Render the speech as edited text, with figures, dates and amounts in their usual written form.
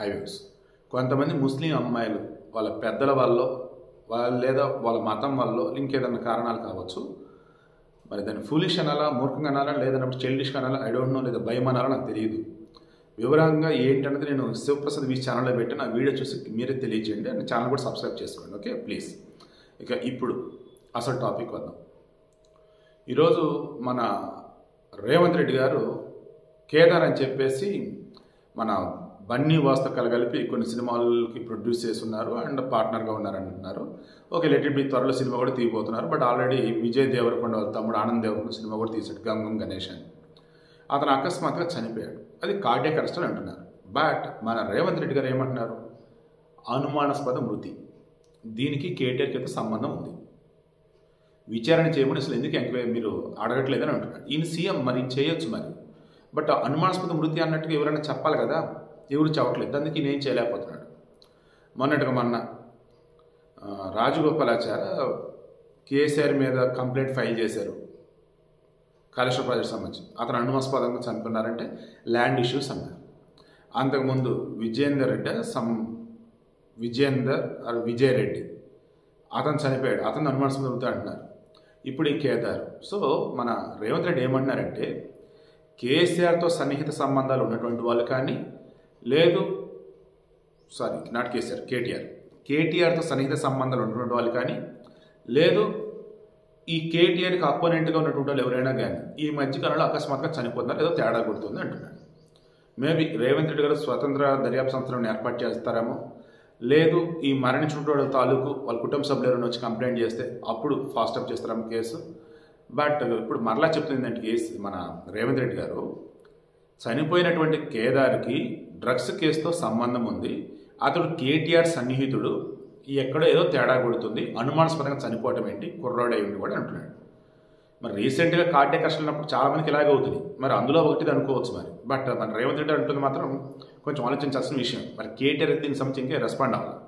Highways కొంతమంది ముస్లిం అమ్మాయిలు వాళ్ళ పెద్దల వల్ల లేదా వాళ్ళ మతం వల్ల ఇంకేదన్నా కారణాలు కావచ్చు. మరి దాన్ని ఫూలిష్ అనాలా, మూర్ఖంగా అనాలా, లేదన్నప్పుడు చైల్డిష్ అనాలా, ఐ డోంట్ నో, లేదా భయం అనాలా నాకు తెలియదు. వివరంగా ఏంటన్నది నేను శివప్రసాద్ వి ఛానల్లో పెట్టి నా వీడియో చూసి మీరే తెలియజేయండి. అండ్ ఛానల్ కూడా సబ్స్క్రైబ్ చేసుకోండి. Okay please. ఇక ఇప్పుడు అసలు టాపిక్ వద్దాం. ఈరోజు మన రేవంత్ రెడ్డి గారు కేదార్ అని చెప్పేసి మన బన్నీ వాస్తో కలిపి కొన్ని సినిమాలకి ప్రొడ్యూస్ చేస్తున్నారు అండ్ పార్ట్నర్గా ఉన్నారంటున్నారు. ఓకే, లెట్ ఇట్ బి, త్వరలో సినిమా కూడా తీయబోతున్నారు. బట్ ఆల్రెడీ విజయ్ దేవరకొండ వాళ్ళ తమ్ముడు ఆనంద్ దేవరకొండ సినిమా కూడా తీసాడు, గంగం గణేష్ అని. అతను అకస్మాత్తుగా చనిపోయాడు. అది కార్డియాక్ అరెస్ట్ అని అంటున్నారు. బట్ మన రేవంత్ రెడ్డి గారు ఏమంటున్నారు? అనుమానాస్పద మృతి. దీనికి కేటీఆర్కి అయితే సంబంధం ఉంది, విచారణ చేయమని అసలు ఎందుకు ఎంక్వైరీ మీరు అడగట్లేదని అంటున్నాడు. ఈయన సీఎం, మరి చేయొచ్చు మరి. బట్ అనుమానాస్పద మృతి అన్నట్టుగా ఎవరైనా చెప్పాలి కదా, ఎవరు చెప్పట్లేదు. అందుకే ఈయన ఏం చేయలేకపోతున్నాడు. మొన్న రాజగోపాలాచారి కేసీఆర్ మీద కంప్లైంట్ ఫైల్ చేశారు కాళేశ్వర ప్రాజెక్ట్ సంబంధించి. అతను అనుమానాస్పదంగా చనిపోయినారంటే ల్యాండ్ ఇష్యూస్ అన్నారు. అంతకుముందు విజయ్ రెడ్డి అతను చనిపోయాడు, అతను అనుమానాస్పద మృతి అంటున్నారు. ఇప్పుడు ఈ కేదార్. సో మన రేవంత్ రెడ్డి ఏమంటున్నారంటే కేసీఆర్తో సన్నిహిత సంబంధాలు ఉన్నటువంటి వాళ్ళు కానీ, లేదు నాట్ కేసీఆర్, కేటీఆర్తో సన్నిహిత సంబంధాలు ఉన్నటువంటి వాళ్ళు కానీ, లేదు ఈ కేటీఆర్కి అపోనెంట్గా ఉన్నటువంటి వాళ్ళు ఎవరైనా కానీ ఈ మధ్యకాలంలో అకస్మాత్తుగా చనిపోతున్నారు, ఏదో తేడా కొడుతుంది అంటున్నాడు. మేబీ రేవంత్ రెడ్డి గారు స్వతంత్ర దర్యాప్తు సంస్థలను ఏర్పాటు చేస్తారేమో, లేదు ఈ మరణించిన తాలూకు వాళ్ళ కుటుంబ సభ్యులు ఎవరైనా వచ్చి కంప్లైంట్ చేస్తే అప్పుడు ఫాస్ట్ అప్ చేస్తారేమో కేసు. బట్ ఇప్పుడు మరలా చెప్తుందంటే కేసు మన రేవంత్ రెడ్డి గారు, చనిపోయినటువంటి కేదార్కి డ్రగ్స్ కేసుతో సంబంధం ఉంది, అతడు కేటీఆర్ సన్నిహితుడు, ఎక్కడో ఏదో తేడా కొడుతుంది, అనుమానాస్పదంగా చనిపోవటం ఏంటి, కుర్రాడు అయ్యి కూడా అంటున్నాడు. మరి రీసెంట్గా కార్డియాక్ అరెస్ట్ అయినప్పుడు చాలా మందికి ఇలాగే అవుతుంది, మరి అందులో ఒకటిది అనుకోవచ్చు మరి. బట్ మన రేవంత్ రెడ్డి అంటుంది మాత్రం కొంచెం ఆలోచించాల్సిన విషయం. మరి కేటీఆర్ దీనికి సంబంధించి ఇంకా రెస్పాండ్ అవ్వాలి.